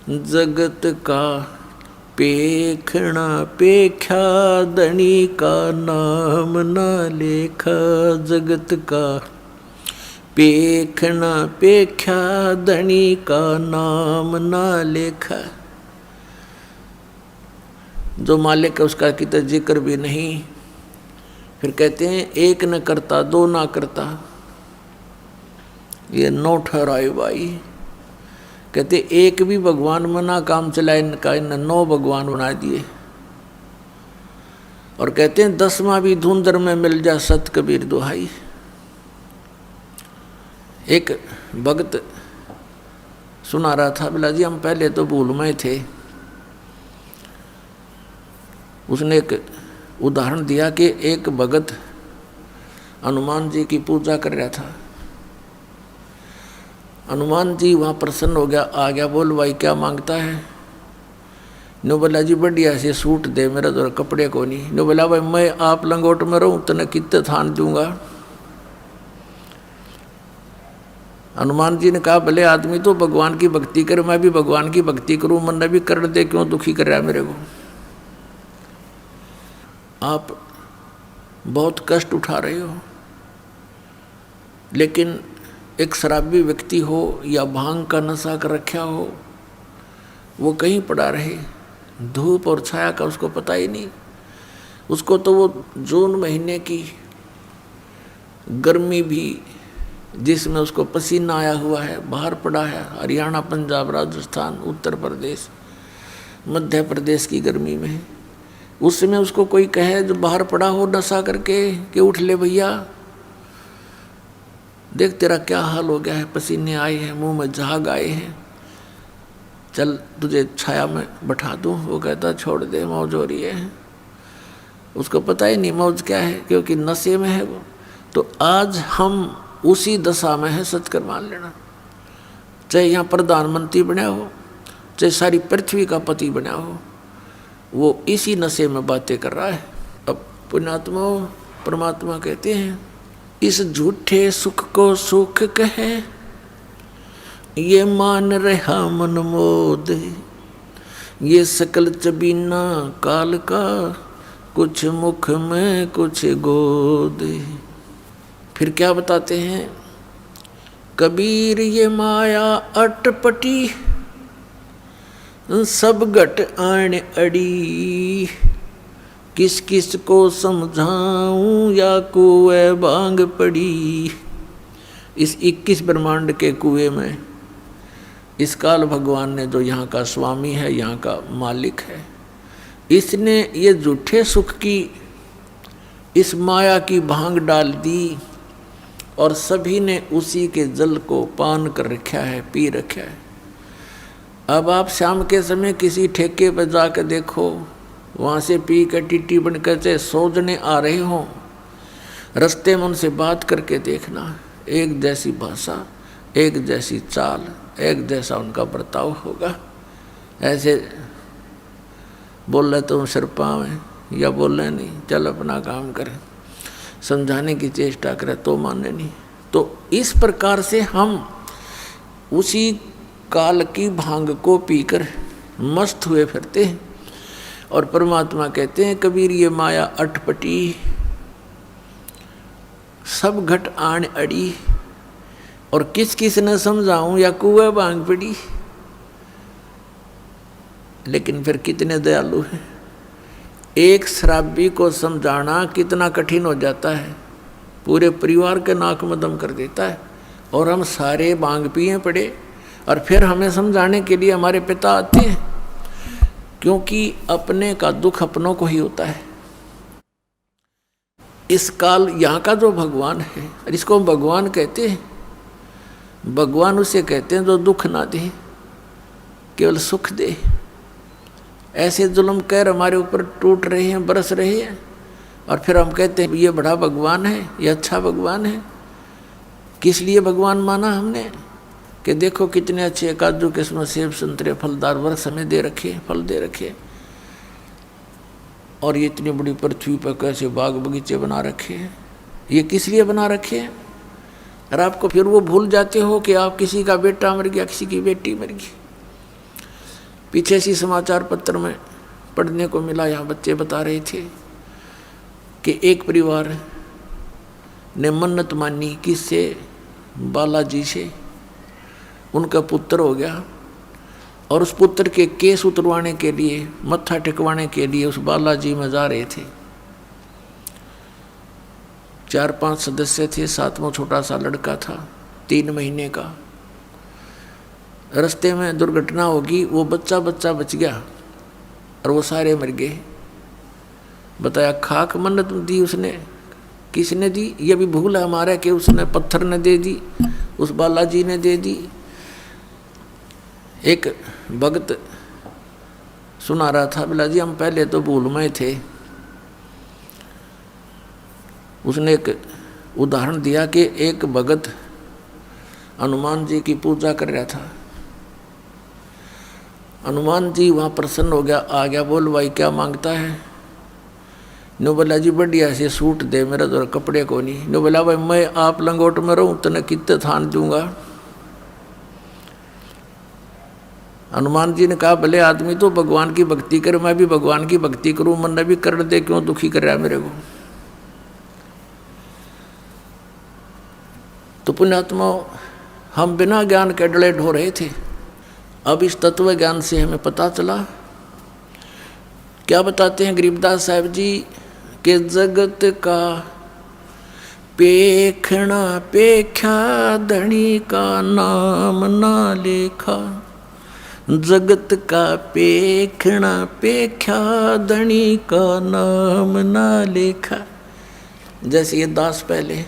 जगत का पेखना पेख्या धनी का नाम ना लेखा। जगत का पेखना पेख्या धनी का नाम ना लेखा। जो मालिक है उसका कितना जिक्र भी नहीं। फिर कहते हैं एक न करता दो ना करता, ये नौ ठहराए भाई। कहते एक भी भगवान मना काम चलाए इनका, इन 9 भगवान बना दिए। और कहते हैं 10वां भी धुंधर में मिल जा सत कबीर दुहाई। एक भक्त सुना रहा था, बोला जी हम पहले तो भूल में थे। उसने एक उदाहरण दिया कि एक भगत हनुमान जी की पूजा कर रहा था। हनुमान जी वहाँ प्रसन्न हो गया, आ गया, बोल भाई क्या मांगता है। नो बोला जी बढ़िया से सूट दे, मेरा तो कपड़े को नहीं। नो बोला भाई मैं आप लंगोट में रहूँ तो न कितने थान दूंगा। हनुमान जी ने कहा भले आदमी तो भगवान की भक्ति करे, मैं भी भगवान की भक्ति करूँ, मन भी कर दे, क्यों दुखी कर रहा है मेरे को। आप बहुत कष्ट उठा रहे हो, लेकिन एक शराबी व्यक्ति हो या भांग का नशा कर रखा हो, वो कहीं पड़ा रहे, धूप और छाया का उसको पता ही नहीं। उसको तो वो जून महीने की गर्मी भी जिसमें उसको पसीना आया हुआ है, बाहर पड़ा है, हरियाणा, पंजाब, राजस्थान, उत्तर प्रदेश, मध्य प्रदेश की गर्मी में, उसमें उसको कोई कहे जो बाहर पड़ा हो नशा करके कि उठ ले भैया, देख तेरा क्या हाल हो गया है, पसीने आए हैं, मुंह में झाग आए हैं, चल तुझे छाया में बैठा दूं। वो कहता छोड़ दे, मौज हो रही है। उसको पता ही नहीं मौज क्या है, क्योंकि नशे में है वो। तो आज हम उसी दशा में है, सच कर मान लेना। चाहे यहाँ प्रधानमंत्री बना हो, चाहे सारी पृथ्वी का पति बना हो, वो इसी नशे में बातें कर रहा है। अब पुण्यात्मा परमात्मा कहते हैं इस झूठे सुख को सुख कहे, ये मान रहा मन मोद। ये सकल चबीना काल का, कुछ मुख में कुछ गोद। फिर क्या बताते हैं, कबीर ये माया अटपटी, सब घट आण अड़ी। किस किस को समझाऊं या कुएं भांग पड़ी। इस 21 ब्रह्मांड के कुएं में इस काल भगवान ने, जो यहाँ का स्वामी है, यहाँ का मालिक है, इसने ये झूठे सुख की इस माया की भांग डाल दी और सभी ने उसी के जल को पान कर रखा है, पी रखा है। अब आप शाम के समय किसी ठेके पर जाकर देखो, वहाँ से पी कर टीटी बनकर चाहे सोचने आ रहे हों, रास्ते में उनसे बात करके देखना, एक जैसी भाषा, एक जैसी चाल, एक जैसा उनका बर्ताव होगा। ऐसे बोल रहे तुम सिर पाँव हैं, या बोल रहे नहीं, चल अपना काम करें, समझाने की चेष्टा करें तो माने नहीं। तो इस प्रकार से हम उसी काल की भांग को पीकर मस्त हुए फिरते हैं। और परमात्मा कहते हैं कबीर ये माया अटपटी, सब घट आण अड़ी। और किस किस ने समझाऊं या कुएं भांग पड़ी। लेकिन फिर कितने दयालु हैं। एक शराबी को समझाना कितना कठिन हो जाता है, पूरे परिवार के नाक में दम कर देता है। और हम सारे भांग पिए पड़े, और फिर हमें समझाने के लिए हमारे पिता आते हैं, क्योंकि अपने का दुख अपनों को ही होता है। इस काल यहाँ का जो भगवान है, इसको भगवान कहते हैं। भगवान उसे कहते हैं जो दुख ना दे, केवल सुख दे। ऐसे जुल्म कहर हमारे ऊपर टूट रहे हैं, बरस रहे हैं, और फिर हम कहते हैं ये बड़ा भगवान है, ये अच्छा भगवान है। किस लिए भगवान माना हमने, कि देखो कितने अच्छे काजू किस्मत सेब संतरे फलदार वृक्ष हमें दे रखे, फल दे रखे, और ये इतनी बड़ी पृथ्वी पर कैसे बाग बगीचे बना रखे हैं। ये किस लिए बना रखे हैं। और आपको फिर वो भूल जाते हो कि आप किसी का बेटा मर गया, किसी की बेटी मर गई। पीछे सी समाचार पत्र में पढ़ने को मिला, यहाँ बच्चे बता रहे थे कि एक परिवार ने मन्नत मानी किससे, बालाजी से। उनका पुत्र हो गया और उस पुत्र के केस उतरवाने के लिए, मत्था टेकवाने के लिए उस बालाजी में जा रहे थे। 4-5 सदस्य थे, 7वां छोटा सा लड़का था 3 महीने का। रास्ते में दुर्घटना होगी, वो बच्चा बच गया और वो सारे मर गए। बताया खाक मन्नत दी उसने, किसने दी? ये भी भूल है हमारा कि उसने पत्थर ने दे दी, उस बालाजी ने दे दी। एक भक्त सुना रहा था, बोला जी हम पहले तो भूल में थे। उसने एक उदाहरण दिया कि एक भगत हनुमान जी की पूजा कर रहा था। हनुमान जी वहाँ प्रसन्न हो गया, आ गया, बोल भाई क्या मांगता है? नो बोला जी बढ़िया से सूट दे, मेरा तो कपड़े को नहीं। नो बोला भाई मैं आप लंगोट में रहूँ तो न कितने थान दूंगा। हनुमान जी ने कहा भले आदमी तो भगवान की भक्ति करे, मैं भी भगवान की भक्ति करूँ, मन ने भी कर दे, क्यों दुखी कर रहा है मेरे को। तो पुण्यात्मा हम बिना ज्ञान के डले ढो रहे थे। अब इस तत्व ज्ञान से हमें पता चला। क्या बताते हैं गरीबदास साहब जी कि जगत का पेखना पेख्या धनी का नाम ना लेखा। जगत का पेखना पेख्या धनी का नाम ना लेखा। जैसे ये दास पहले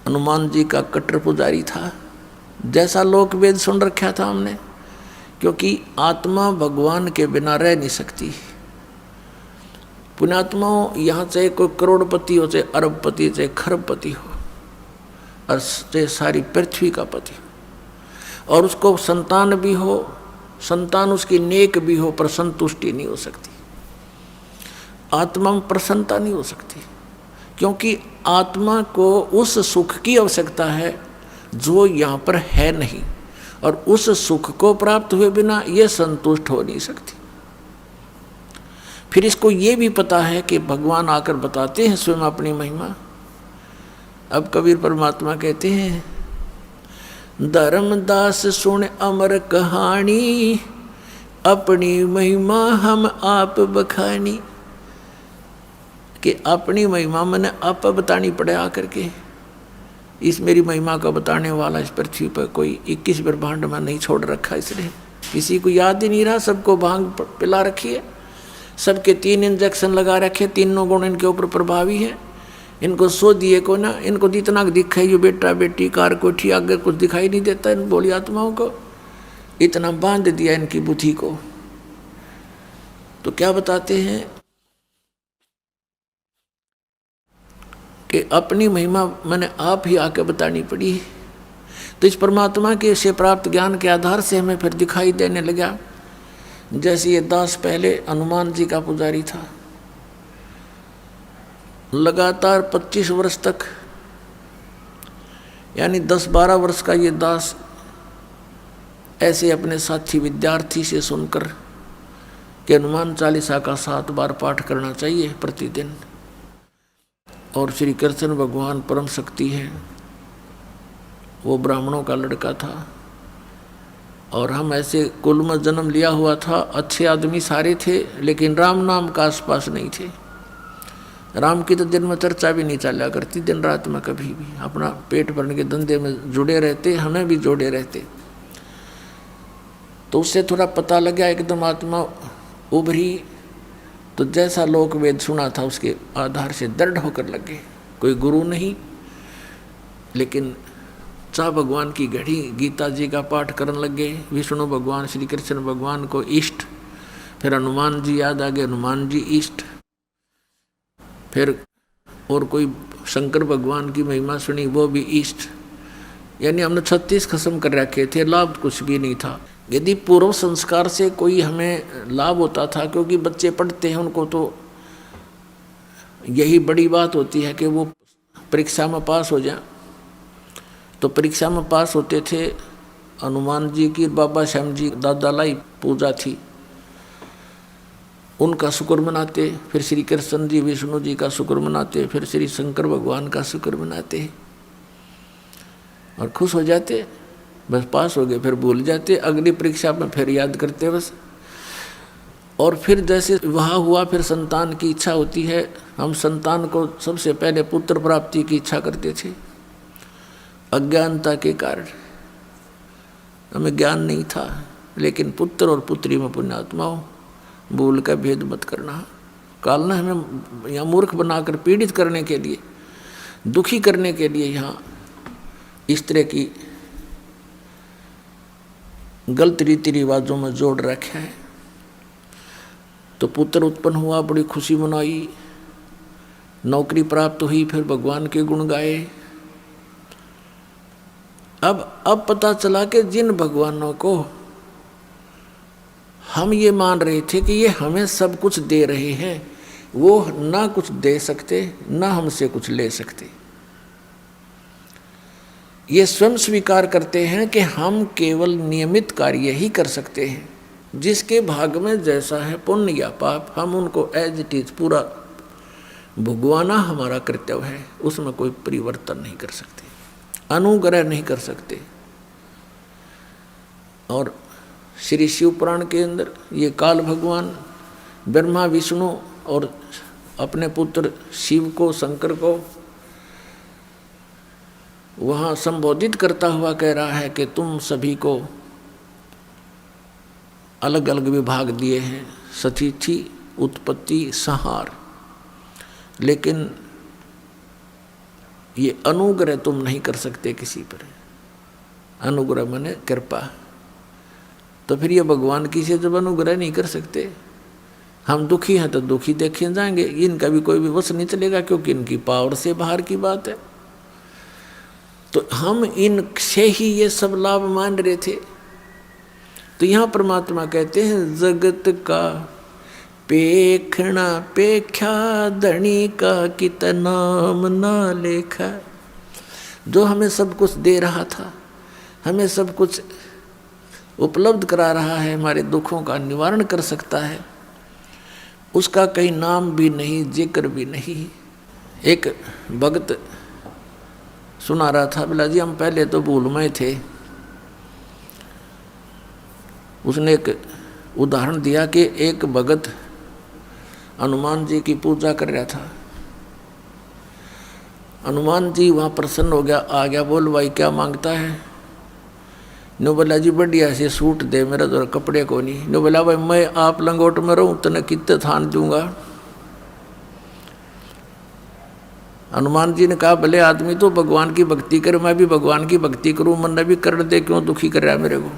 हनुमान जी का कट्टर पुजारी था, जैसा लोक वेद सुन रखा था हमने, क्योंकि आत्मा भगवान के बिना रह नहीं सकती। पुण्यात्माओं, यहाँ चाहे कोई करोड़पति हो, चाहे अरबपति, चाहे खरबपति हो, और चाहे सारी पृथ्वी का पति हो, और उसको संतान भी हो, संतान उसकी नेक भी हो, पर संतुष्टि नहीं हो सकती। आत्मा में प्रसन्नता नहीं हो सकती, क्योंकि आत्मा को उस सुख की आवश्यकता है जो यहाँ पर है नहीं, और उस सुख को प्राप्त हुए बिना ये संतुष्ट हो नहीं सकती। फिर इसको ये भी पता है कि भगवान आकर बताते हैं स्वयं अपनी महिमा। अब कबीर परमात्मा कहते हैं, धर्मदास सुन अमर कहानी, अपनी महिमा हम आप बखानी। कि अपनी महिमा मैंने आप बतानी पड़े आकर के। इस मेरी महिमा का बताने वाला इस पृथ्वी पर कोई 21 ब्रह्मांड में नहीं छोड़ रखा, इसलिए किसी को याद ही नहीं रहा। सबको भांग पिला रखी है, सबके 3 इंजेक्शन लगा रखे, तीनों गुण इनके ऊपर प्रभावी है। इनको सो दिए को ना, इनको जितना दिखाई जो बेटा बेटी कार कोठी आगे कुछ दिखाई नहीं देता इन बोली आत्माओं को, इतना बांध दिया इनकी बुद्धि को। तो क्या बताते हैं कि अपनी महिमा मैंने आप ही आके बतानी पड़ी। तो इस परमात्मा के से प्राप्त ज्ञान के आधार से हमें फिर दिखाई देने लगा। जैसे ये दास पहले हनुमान जी का पुजारी था, लगातार 25 वर्ष तक, यानी 10-12 वर्ष का ये दास ऐसे अपने साथी विद्यार्थी से सुनकर कि हनुमान चालीसा का 7 बार पाठ करना चाहिए प्रतिदिन, और श्री कृष्ण भगवान परम शक्ति है। वो ब्राह्मणों का लड़का था और हम ऐसे कुल में जन्म लिया हुआ था। अच्छे आदमी सारे थे, लेकिन राम नाम का आसपास नहीं थे। राम की तो दिन में चर्चा भी नहीं चला करती, दिन रात में कभी भी अपना पेट भरने के धंधे में जुड़े रहते, हमें भी जोड़े रहते। तो उससे थोड़ा पता लगा, एकदम आत्मा उभरी। तो जैसा लोक वेद सुना था उसके आधार से दृढ़ होकर लगे। कोई गुरु नहीं, लेकिन चाह भगवान की घड़ी गीता जी का पाठ करने लगे। विष्णु भगवान श्री कृष्ण भगवान को इष्ट, फिर हनुमान जी याद आ गए, हनुमान जी इष्ट, फिर और कोई शंकर भगवान की महिमा सुनी, वो भी इष्ट। यानी हमने 36 खत्म कर रखे थे, लाभ कुछ भी नहीं था। यदि पूर्व संस्कार से कोई हमें लाभ होता था, क्योंकि बच्चे पढ़ते हैं उनको तो यही बड़ी बात होती है कि वो परीक्षा में पास हो जाए। तो परीक्षा में पास होते थे हनुमान जी की बाबा श्याम जी दादा लाई पूजा थी, उनका शुक्र मनाते, फिर श्री कृष्ण जी विष्णु जी का शुक्र मनाते, फिर श्री शंकर भगवान का शुक्र मनाते और खुश हो जाते, बस पास हो गए, फिर भूल जाते, अगली परीक्षा में फिर याद करते बस। और फिर जैसे विवाह हुआ, फिर संतान की इच्छा होती है। हम संतान को सबसे पहले पुत्र प्राप्ति की इच्छा करते थे, अज्ञानता के कारण हमें ज्ञान नहीं था, लेकिन पुत्र और पुत्री में पुण्यात्माओं भूल का भेद मत करना। काल ने हमें यहाँ मूर्ख बनाकर पीड़ित करने के लिए, दुखी करने के लिए यहाँ इस तरह की गलत रीति रिवाजों में जोड़ रखा है। तो पुत्र उत्पन्न हुआ, बड़ी खुशी मनाई, नौकरी प्राप्त हुई, फिर भगवान के गुण गाए। अब पता चला कि जिन भगवानों को हम ये मान रहे थे कि ये हमें सब कुछ दे रहे हैं, वो ना कुछ दे सकते ना हमसे कुछ ले सकते। ये स्वयं स्वीकार करते हैं कि हम केवल नियमित कार्य ही कर सकते हैं, जिसके भाग में जैसा है पुण्य या पाप, हम उनको एज इट इज पूरा भुगवाना हमारा कर्तव्य है, उसमें कोई परिवर्तन नहीं कर सकते, अनुग्रह नहीं कर सकते। और श्री शिव पुराण के अंदर ये काल भगवान ब्रह्मा विष्णु और अपने पुत्र शिव को, शंकर को वहाँ संबोधित करता हुआ कह रहा है कि तुम सभी को अलग अलग विभाग दिए हैं, सतिथि, उत्पत्ति, संहार, लेकिन ये अनुग्रह तुम नहीं कर सकते किसी पर। अनुग्रह माने कृपा। तो फिर ये भगवान की से जब अनुग्रह नहीं कर सकते, हम दुखी हैं तो दुखी देखे जाएंगे, इनका भी कोई भी वश नहीं चलेगा, क्योंकि इनकी पावर से बाहर की बात है। तो हम इनसे ही ये सब लाभ मान रहे थे। तो यहाँ परमात्मा कहते हैं जगत का पेखना पेख्या धनी का कित नाम ना लेखा। जो हमें सब कुछ दे रहा था, हमें सब कुछ उपलब्ध करा रहा है, हमारे दुखों का निवारण कर सकता है, उसका कहीं नाम भी नहीं, जिक्र भी नहीं। एक भक्त सुना रहा था, बोला जी हम पहले तो भूलमय थे। उसने एक उदाहरण दिया कि एक भगत हनुमान जी की पूजा कर रहा था। हनुमान जी वहाँ प्रसन्न हो गया, आ गया, बोल भाई क्या मांगता है? नो बोला जी बढ़िया से सूट दे, मेरा तो कपड़े को नहीं। नो बोला भाई मैं आप लंगोट में रहूँ तने कितने थान दूंगा। हनुमान जी ने कहा भले आदमी तो भगवान की भक्ति करे, मैं भी भगवान की भक्ति करूँ, मन भी कर दे, क्यों दुखी कर रहा है मेरे को।